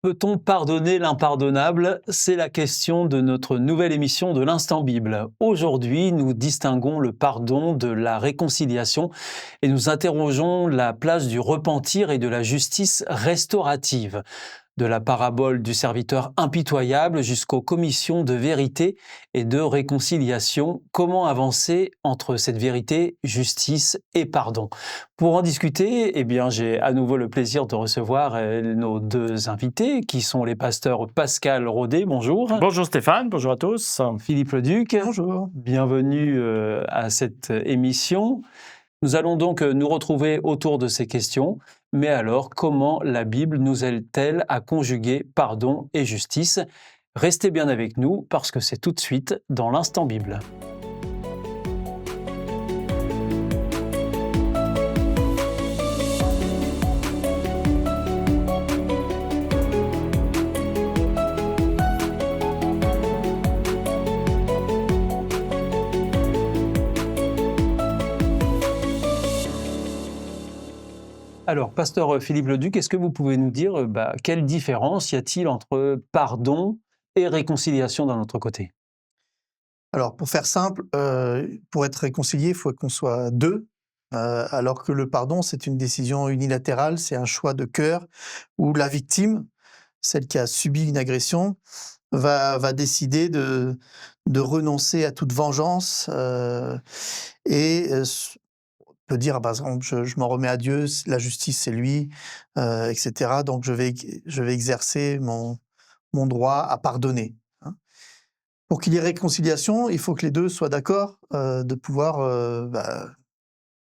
Peut-on pardonner l'impardonnable? C'est la question de notre nouvelle émission de l'Instant Bible. Aujourd'hui, nous distinguons le pardon de la réconciliation et nous interrogeons la place du repentir et de la justice restaurative. De la parabole du serviteur impitoyable jusqu'aux commissions de vérité et de réconciliation, comment avancer entre cette vérité, justice et pardon? Pour en discuter, j'ai à nouveau le plaisir de recevoir nos deux invités, qui sont les pasteurs Pascal Rodet, bonjour. Bonjour Stéphane, bonjour à tous. Philippe Leduc. Bonjour. Bienvenue à cette émission. Nous allons donc nous retrouver autour de ces questions. Mais alors, comment la Bible nous aide-t-elle à conjuguer pardon et justice? Restez bien avec nous parce que c'est tout de suite dans l'Instant Bible. Alors, pasteur Philippe Leduc, est-ce que vous pouvez nous dire quelle différence y a-t-il entre pardon et réconciliation d'un autre côté? Alors, pour faire simple, pour être réconcilié, il faut qu'on soit deux, alors que le pardon, c'est une décision unilatérale, c'est un choix de cœur où la victime, celle qui a subi une agression, va décider de renoncer à toute vengeance peut dire, par exemple, je m'en remets à Dieu, la justice c'est lui, etc. Donc je vais exercer mon droit à pardonner. Hein. Pour qu'il y ait réconciliation, il faut que les deux soient d'accord de pouvoir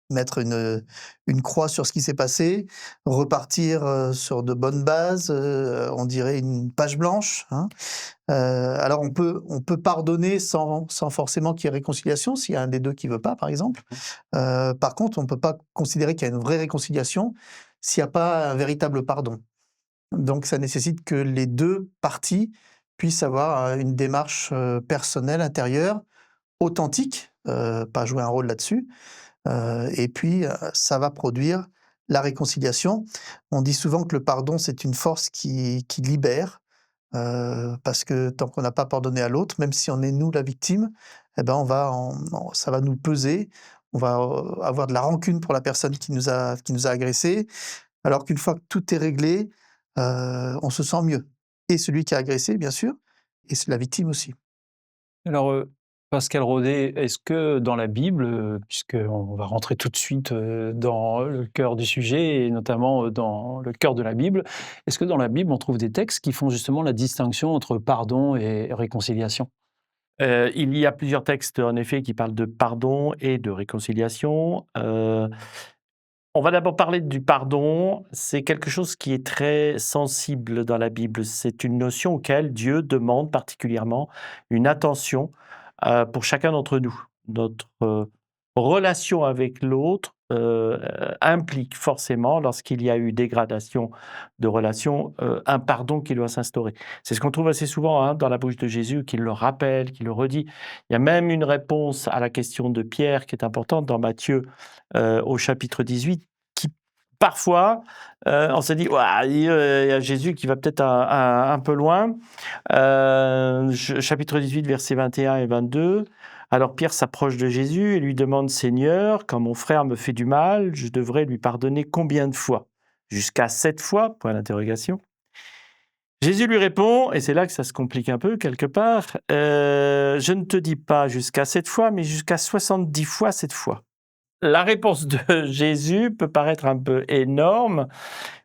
mettre une croix sur ce qui s'est passé, repartir sur de bonnes bases, on dirait une page blanche. Hein. Alors on peut pardonner sans forcément qu'il y ait réconciliation, s'il y a un des deux qui veut pas, par exemple. Par contre, on ne peut pas considérer qu'il y a une vraie réconciliation s'il n'y a pas un véritable pardon. Donc ça nécessite que les deux parties puissent avoir une démarche personnelle, intérieure, authentique, pas jouer un rôle là-dessus, et puis ça va produire la réconciliation. On dit souvent que le pardon, c'est une force qui libère, parce que tant qu'on n'a pas pardonné à l'autre, même si on est nous la victime, eh ben ça va nous peser, on va avoir de la rancune pour la personne qui nous a agressés, alors qu'une fois que tout est réglé, on se sent mieux. Et celui qui a agressé, bien sûr, et c'est la victime aussi. Alors, Pascal Rodet, est-ce que dans la Bible, puisqu'on va rentrer tout de suite dans le cœur du sujet, et notamment dans le cœur de la Bible, est-ce que dans la Bible, on trouve des textes qui font justement la distinction entre pardon et réconciliation? Il y a plusieurs textes en effet qui parlent de pardon et de réconciliation. On va d'abord parler du pardon. C'est quelque chose qui est très sensible dans la Bible. C'est une notion auquel Dieu demande particulièrement une attention pour chacun d'entre nous. Notre relation avec l'autre implique forcément, lorsqu'il y a eu dégradation de relation, un pardon qui doit s'instaurer. C'est ce qu'on trouve assez souvent dans la bouche de Jésus, qui le rappelle, qui le redit. Il y a même une réponse à la question de Pierre qui est importante dans Matthieu au chapitre 18, qui parfois, on se dit, ouah, il y a Jésus qui va peut-être un peu loin. Chapitre 18, versets 21 et 22. Alors Pierre s'approche de Jésus et lui demande « Seigneur, quand mon frère me fait du mal, je devrais lui pardonner combien de fois? Jusqu'à 7 fois ?» Point d'interrogation. Jésus lui répond, et c'est là que ça se complique un peu quelque part, « Je ne te dis pas jusqu'à 7 fois, mais jusqu'à 70 fois 7 fois. » La réponse de Jésus peut paraître un peu énorme,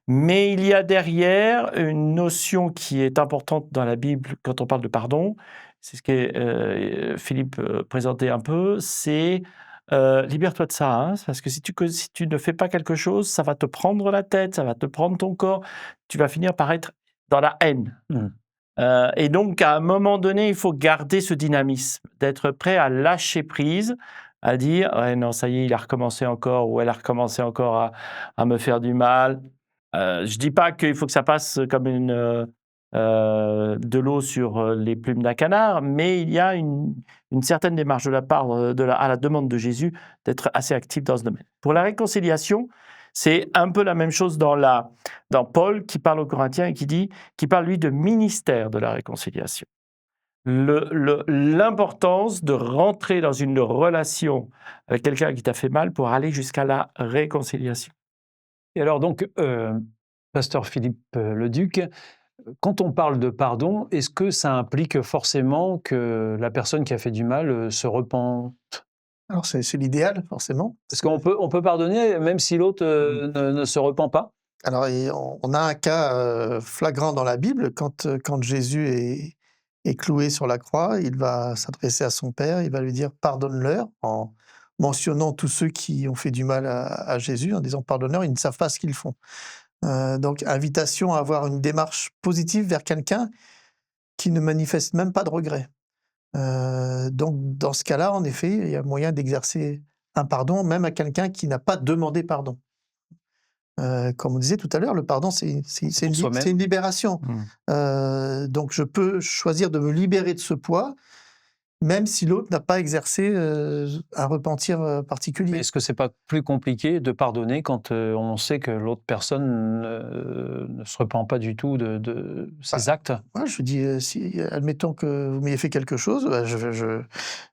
mais il y a derrière une notion qui est importante dans la Bible quand on parle de pardon. C'est ce que Philippe présentait un peu, c'est libère-toi de ça, hein, parce que si tu ne fais pas quelque chose, ça va te prendre la tête, ça va te prendre ton corps, tu vas finir par être dans la haine. Et donc, à un moment donné, il faut garder ce dynamisme, d'être prêt à lâcher prise, à dire « Ouais, non, ça y est, il a recommencé encore, ou elle a recommencé encore à me faire du mal. » Je ne dis pas qu'il faut que ça passe comme de l'eau sur les plumes d'un canard, mais il y a une certaine démarche de la part, à la demande de Jésus, d'être assez actif dans ce domaine. Pour la réconciliation, C'est un peu la même chose dans Paul qui parle aux Corinthiens et qui parle lui de ministère de la réconciliation. L'importance de rentrer dans une relation avec quelqu'un qui t'a fait mal pour aller jusqu'à la réconciliation. Et alors donc, pasteur Philippe Leduc, quand on parle de pardon, est-ce que ça implique forcément que la personne qui a fait du mal se repente? Alors c'est l'idéal, forcément. Est-ce qu'on peut pardonner même si l'autre ne se repent pas? Alors on a un cas flagrant dans la Bible, quand Jésus est cloué sur la croix, il va s'adresser à son Père, il va lui dire: «Pardonne-leur», en mentionnant tous ceux qui ont fait du mal à Jésus, en disant: «Pardonne-leur, ils ne savent pas ce qu'ils font». Donc invitation à avoir une démarche positive vers quelqu'un qui ne manifeste même pas de regret. Donc dans ce cas-là, en effet, il y a moyen d'exercer un pardon, même à quelqu'un qui n'a pas demandé pardon. Comme on disait tout à l'heure, le pardon, c'est Pour soi-même. une libération. Donc je peux choisir de me libérer de ce poids, même si l'autre n'a pas exercé un repentir Mais particulier. est-ce que c'est pas plus compliqué de pardonner quand on sait que l'autre personne ne se repent pas du tout de ses actes? Moi, je dis, si admettons que vous m'ayez fait quelque chose, bah,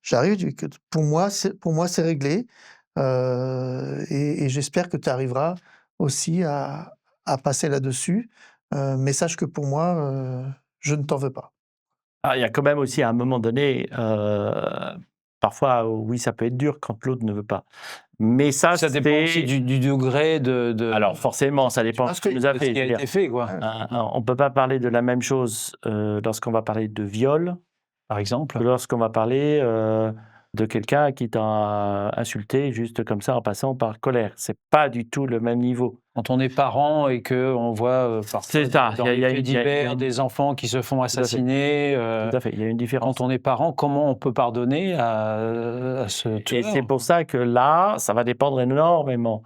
j'arrive, pour moi, c'est réglé, et j'espère que tu arriveras aussi à passer là-dessus, mais sache que pour moi, je ne t'en veux pas. Ah, il y a quand même aussi à un moment donné, parfois, oui, ça peut être dur quand l'autre ne veut pas. Mais ça, Ça dépend aussi du degré de Alors forcément, ça dépend de ce qu'il nous a de ce fait. qui a été fait, quoi, On ne peut pas parler de la même chose lorsqu'on va parler de viol par exemple. que lorsqu'on va parler de quelqu'un qui t'a insulté juste comme ça en passant par colère. C'est pas du tout le même niveau. Quand on est parent et qu'on voit parfois C'est ça, dans il y a les faits il y a- il y a divers une- des enfants qui se font assassiner, Tout à fait, il y a une différence. quand on est parent, comment on peut pardonner à ce Et tueur? c'est pour ça que là, ça va dépendre énormément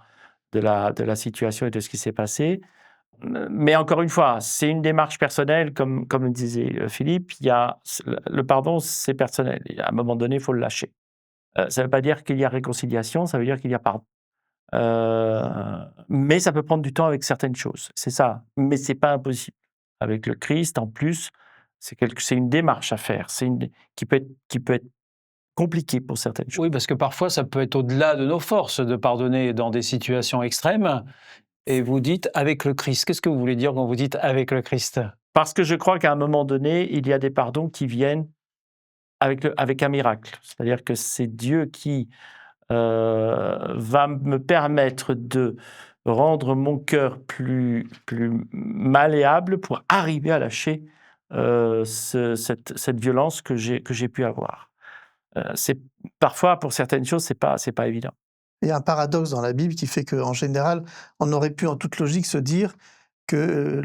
de la situation et de ce qui s'est passé. Mais encore une fois, c'est une démarche personnelle, comme le disait Philippe. Le pardon, c'est personnel. Et à un moment donné, il faut le lâcher. Ça ne veut pas dire qu'il y a réconciliation, ça veut dire qu'il y a pardon. Mais ça peut prendre du temps avec certaines choses, c'est ça. Mais c'est pas impossible. Avec le Christ, en plus, c'est une démarche à faire, qui peut être compliquée pour certaines choses. Oui, parce que parfois, ça peut être au-delà de nos forces de pardonner dans des situations extrêmes. Et vous dites avec le Christ. Qu'est-ce que vous voulez dire quand vous dites avec le Christ? Parce que je crois qu'à un moment donné, il y a des pardons qui viennent avec un miracle. C'est-à-dire que c'est Dieu qui va me permettre de rendre mon cœur plus malléable pour arriver à lâcher cette violence que j'ai pu avoir. Parfois, pour certaines choses, c'est pas évident. Il y a un paradoxe dans la Bible qui fait qu'en général, on aurait pu en toute logique se dire que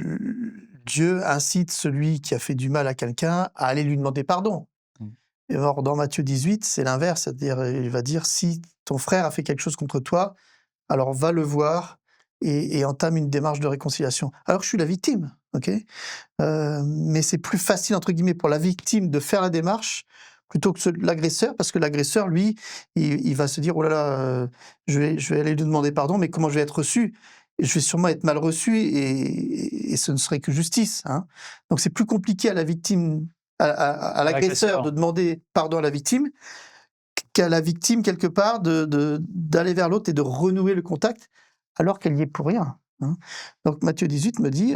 Dieu incite celui qui a fait du mal à quelqu'un à aller lui demander pardon. Et or, dans Matthieu 18, c'est l'inverse, c'est-à-dire il va dire: «Si ton frère a fait quelque chose contre toi, alors va le voir et entame une démarche de réconciliation». Alors que je suis la victime, OK? Mais c'est plus facile, entre guillemets, pour la victime de faire la démarche plutôt que l'agresseur, parce que l'agresseur, lui, il va se dire: «Oh là là, je vais aller lui demander pardon, mais comment je vais être reçu? Je vais sûrement être mal reçu et ce ne serait que justice», hein. Donc c'est plus compliqué à la victime, à l'agresseur de demander pardon à la victime, qu'à la victime, quelque part, d'aller vers l'autre et de renouer le contact, alors qu'elle y est pour rien, hein. Donc Matthieu 18 me dit,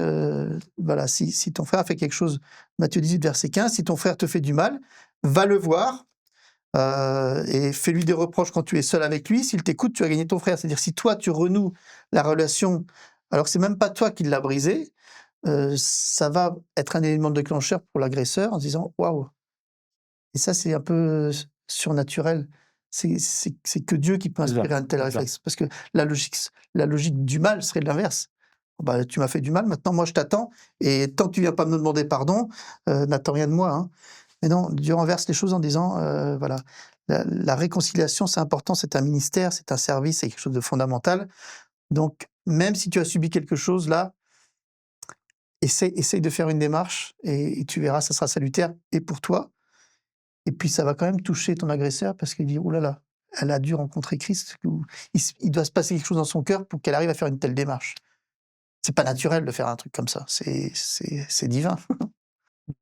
voilà, si ton frère a fait quelque chose, Matthieu 18, verset 15, si ton frère te fait du mal, va le voir, et fais-lui des reproches quand tu es seul avec lui. S'il t'écoute, tu as gagné ton frère. C'est-à-dire, si toi, tu renoues la relation, alors que c'est même pas toi qui l'as brisée, ça va être un élément déclencheur pour l'agresseur en se disant: «Waouh!» Et ça, c'est un peu surnaturel. C'est que Dieu qui peut C'est ça, inspirer un tel c'est ça. réflexe. Parce que la logique du mal serait l'inverse. Bah, tu m'as fait du mal, maintenant moi je t'attends, et tant que tu viens pas me demander pardon, n'attends rien de moi, hein. Mais non, Dieu renverse les choses en disant, voilà, la réconciliation, c'est important, c'est un ministère, c'est un service, c'est quelque chose de fondamental. Donc, même si tu as subi quelque chose là, essaye de faire une démarche et tu verras, ça sera salutaire et pour toi, et puis ça va quand même toucher ton agresseur parce qu'il dit: «Ouh là là, elle a dû rencontrer Christ, ou il doit se passer quelque chose dans son cœur pour qu'elle arrive à faire une telle démarche. C'est pas naturel de faire un truc comme ça, c'est divin.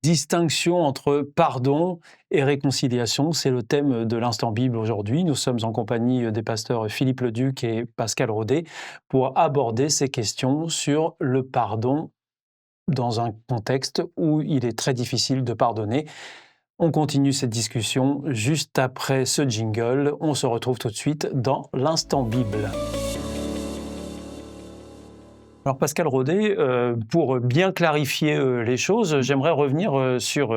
Distinction entre pardon et réconciliation, c'est le thème de l'Instant Bible aujourd'hui. Nous sommes en compagnie des pasteurs Philippe Leduc et Pascal Rodet pour aborder ces questions sur le pardon dans un contexte où il est très difficile de pardonner. On continue cette discussion juste après ce jingle. On se retrouve tout de suite dans l'Instant Bible. Alors Pascal Rodet, pour bien clarifier les choses, j'aimerais revenir sur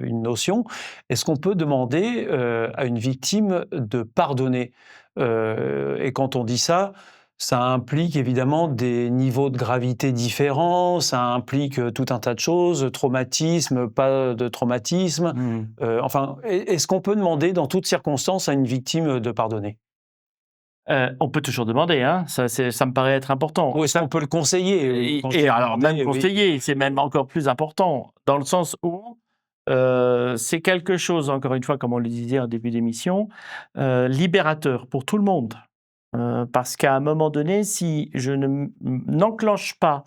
une notion. Est-ce qu'on peut demander à une victime de pardonner? Et quand on dit ça, ça implique évidemment des niveaux de gravité différents, ça implique tout un tas de choses, traumatisme, pas de traumatisme. Enfin, est-ce qu'on peut demander dans toutes circonstances à une victime de pardonner? On peut toujours demander, hein, ça me paraît être important. Ou est-ce qu'on peut le conseiller? Et alors, même Oui. conseiller, c'est même encore plus important, dans le sens où c'est quelque chose, encore une fois, comme on le disait en début d'émission, libérateur pour tout le monde. Parce qu'à un moment donné, si je n'enclenche pas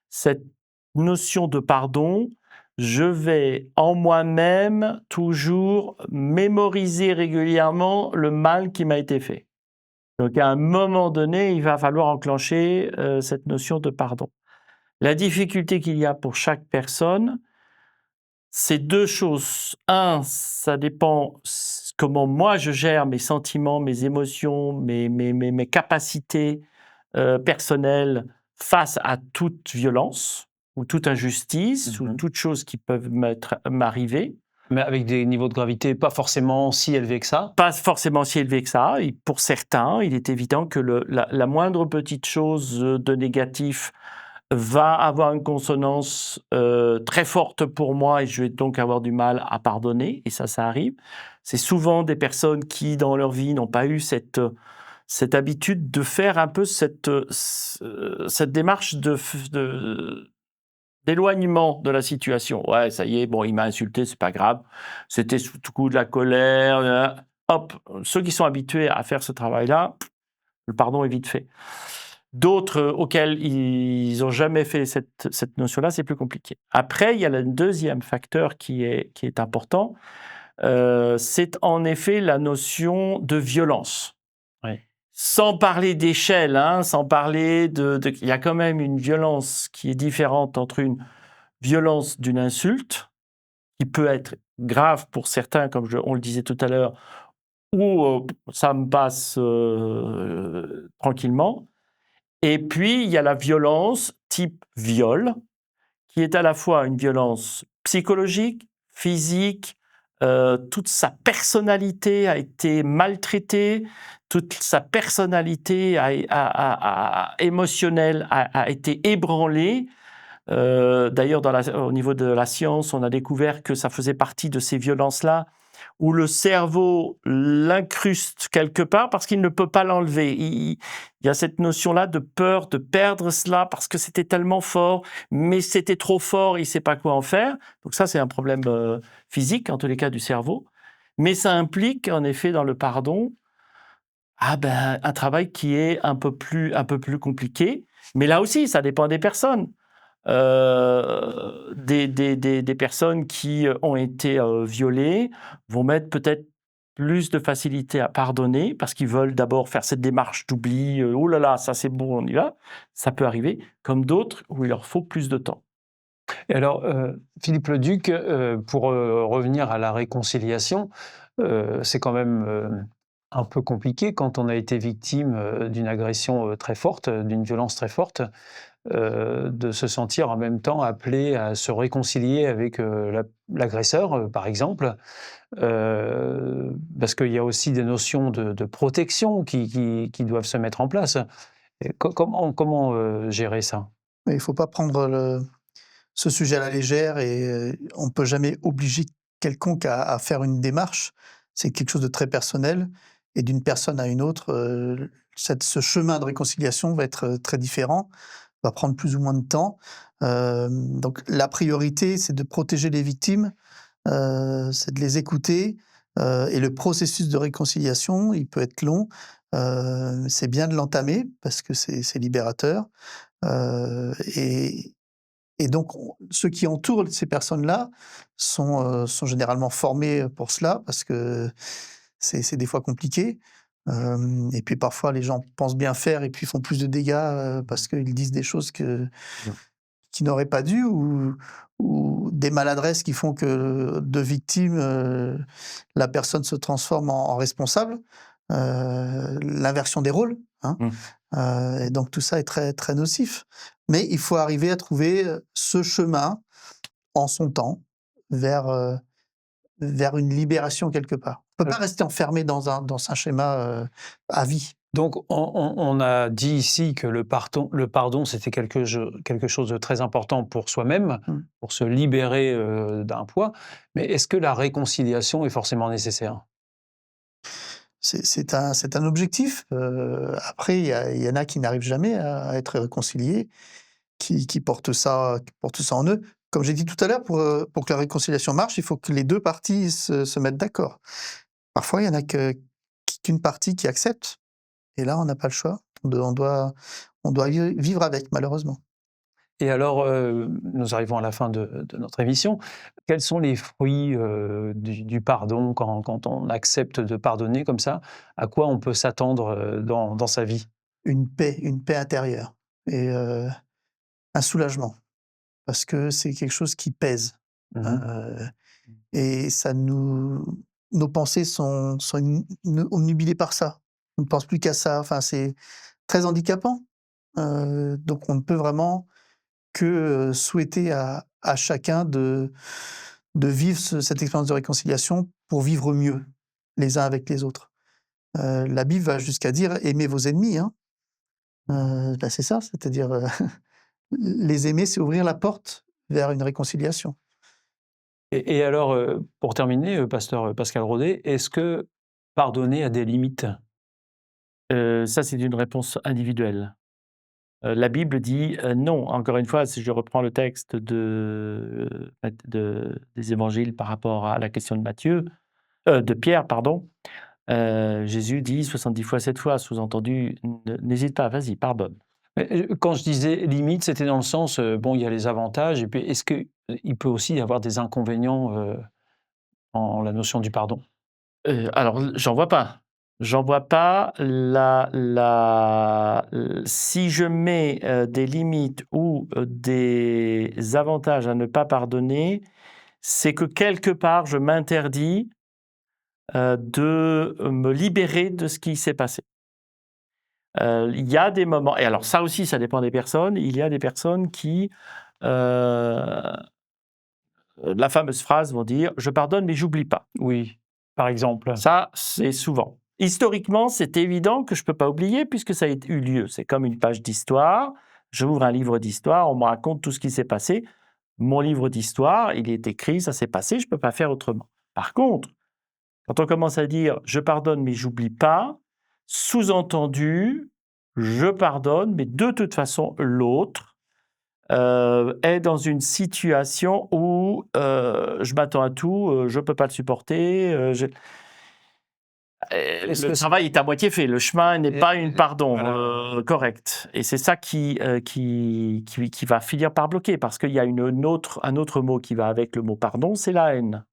cette notion de pardon, je vais en moi-même toujours mémoriser régulièrement le mal qui m'a été fait. Donc, à un moment donné, il va falloir enclencher cette notion de pardon. La difficulté qu'il y a pour chaque personne, c'est deux choses. Un, ça dépend comment moi je gère mes sentiments, mes émotions, mes capacités personnelles face à toute violence ou toute injustice ou toute chose qui peuvent m'arriver. Mais avec des niveaux de gravité pas forcément si élevés que ça. Pas forcément si élevé que ça. Et pour certains, il est évident que la moindre petite chose de négatif va avoir une consonance très forte pour moi et je vais donc avoir du mal à pardonner. Et ça arrive. C'est souvent des personnes qui, dans leur vie, n'ont pas eu cette habitude de faire un peu cette démarche d'éloignement de la situation. Ouais, ça y est, bon, il m'a insulté, c'est pas grave. C'était sous le coup de la colère. Hop, ceux qui sont habitués à faire ce travail-là, le pardon est vite fait. D'autres auxquels ils n'ont jamais fait cette notion-là, c'est plus compliqué. Après, il y a le deuxième facteur qui est important. C'est en effet la notion de violence. Oui. Sans parler d'échelle, hein, sans parler il y a quand même une violence qui est différente entre une violence d'une insulte, qui peut être grave pour certains, comme on le disait tout à l'heure, ou ça me passe tranquillement. Et puis, il y a la violence type viol, qui est à la fois une violence psychologique, physique, toute sa personnalité a été maltraitée, toute sa personnalité émotionnelle a été ébranlée. D'ailleurs, au niveau de la science, on a découvert que ça faisait partie de ces violences-là où le cerveau l'incruste quelque part parce qu'il ne peut pas l'enlever. Il y a cette notion-là de peur de perdre cela parce que c'était tellement fort, mais c'était trop fort, il ne sait pas quoi en faire. Donc ça, c'est un problème physique, en tous les cas, du cerveau. Mais ça implique, en effet, dans le pardon, un travail qui est un peu plus compliqué. Mais là aussi, ça dépend des personnes. Des personnes qui ont été violées vont mettre peut-être plus de facilité à pardonner parce qu'ils veulent d'abord faire cette démarche d'oubli. Oh là là, ça c'est bon, on y va. Ça peut arriver. Comme d'autres où il leur faut plus de temps. Et alors, Philippe Leduc, pour revenir à la réconciliation, c'est quand même un peu compliqué quand on a été victime d'une agression très forte, d'une violence très forte. De se sentir en même temps appelé à se réconcilier avec l'agresseur, par exemple, parce qu'il y a aussi des notions de protection qui doivent se mettre en place. Et comment gérer ça? Mais il ne faut pas prendre ce sujet à la légère et on ne peut jamais obliger quelconque à faire une démarche. C'est quelque chose de très personnel et d'une personne à une autre, ce chemin de réconciliation va être très différent, va prendre plus ou moins de temps. Donc la priorité, c'est de protéger les victimes, c'est de les écouter, Et le processus de réconciliation, il peut être long. C'est bien de l'entamer parce que c'est libérateur. Et donc, ceux qui entourent ces personnes-là sont généralement formés pour cela, parce que c'est des fois compliqué. Et puis parfois, les gens pensent bien faire et puis font plus de dégâts parce qu'ils disent des choses qui n'auraient pas dû, ou des maladresses qui font que de victime, la personne se transforme en responsable. L'inversion des rôles, hein. Et donc tout ça est très, très nocif. Mais il faut arriver à trouver ce chemin en son temps vers une libération quelque part. On ne peut pas rester enfermé dans un schéma à vie. Donc, on a dit ici que le pardon, c'était quelque chose de très important pour soi-même, pour se libérer d'un poids. Mais est-ce que la réconciliation est forcément nécessaire? C'est un objectif. Après, il y en a qui n'arrivent jamais à être réconciliés, qui portent ça en eux. Comme j'ai dit tout à l'heure, pour que la réconciliation marche, il faut que les deux parties se mettent d'accord. Parfois, il y en a qu'une partie qui accepte, et là, on n'a pas le choix. On doit vivre avec, malheureusement. Et alors, nous arrivons à la fin de notre émission. Quels sont les fruits du pardon quand on accepte de pardonner comme ça? À quoi on peut s'attendre dans sa vie? Une paix intérieure et un soulagement, parce que c'est quelque chose qui pèse. Et nos pensées sont omnubilées par ça. On ne pense plus qu'à ça. Enfin, c'est très handicapant. Donc on ne peut vraiment que souhaiter à chacun de vivre cette expérience de réconciliation pour vivre mieux les uns avec les autres. La Bible va jusqu'à dire « aimez vos ennemis ». Hein. C'est ça, c'est-à-dire les aimer, c'est ouvrir la porte vers une réconciliation. Et alors, pour terminer, pasteur Pascal Rodet, est-ce que pardonner a des limites? Ça, c'est une réponse individuelle. La Bible dit non. Encore une fois, si je reprends le texte des évangiles par rapport à la question de Pierre, pardon, Jésus dit 70 fois 7 fois, sous-entendu, n'hésite pas, vas-y, pardonne. Mais, quand je disais limite, c'était dans le sens, bon, il y a les avantages, et puis est-ce qu'il peut aussi y avoir des inconvénients en la notion du pardon? Alors, j'en vois pas. J'en vois pas. Si je mets des limites ou des avantages à ne pas pardonner, c'est que quelque part, je m'interdis de me libérer de ce qui s'est passé. Il y a des moments, et alors ça aussi, ça dépend des personnes. Il y a des personnes qui, la fameuse phrase, vont dire « je pardonne mais j'oublie pas ». Oui, par exemple. Ça, c'est souvent. Historiquement, c'est évident que je ne peux pas oublier puisque ça a eu lieu. C'est comme une page d'histoire. J'ouvre un livre d'histoire, on me raconte tout ce qui s'est passé. Mon livre d'histoire, il est écrit, ça s'est passé, je ne peux pas faire autrement. Par contre, quand on commence à dire « je pardonne mais j'oublie pas », sous-entendu, je pardonne, mais de toute façon, l'autre est dans une situation où je m'attends à tout, je ne peux pas le supporter. Le travail est à moitié fait, le chemin n'est pas une pardon correct. Et c'est ça qui va finir par bloquer, parce qu'il y a un autre mot qui va avec le mot pardon, c'est la haine.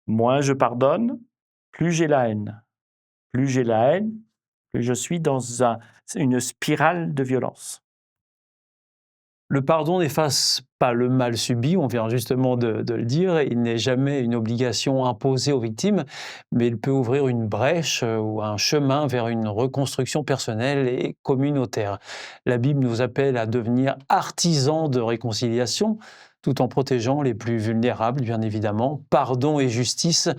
Moins je pardonne, plus j'ai la haine. Plus j'ai la haine, plus je suis dans une spirale de violence. Le pardon n'efface pas le mal subi, on vient justement de le dire. Il n'est jamais une obligation imposée aux victimes, mais il peut ouvrir une brèche ou un chemin vers une reconstruction personnelle et communautaire. La Bible nous appelle à devenir artisans de réconciliation, tout en protégeant les plus vulnérables, bien évidemment. Pardon et justice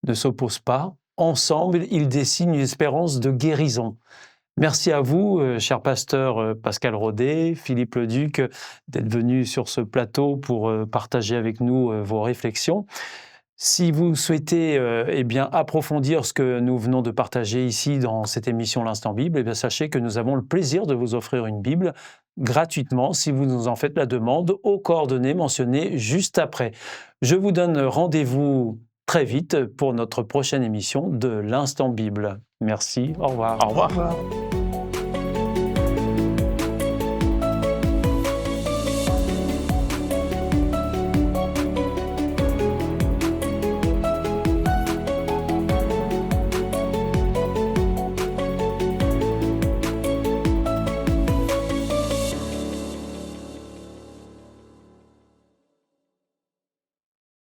ne s'opposent pas. Ensemble, ils dessinent une espérance de guérison. Merci à vous, cher pasteur Pascal Rodet, Philippe Leduc, d'être venus sur ce plateau pour partager avec nous vos réflexions. Si vous souhaitez approfondir ce que nous venons de partager ici dans cette émission L'Instant Bible, sachez que nous avons le plaisir de vous offrir une Bible gratuitement si vous nous en faites la demande aux coordonnées mentionnées juste après. Je vous donne rendez-vous très vite pour notre prochaine émission de l'Instant Bible. Merci, au revoir. Au revoir. Au revoir.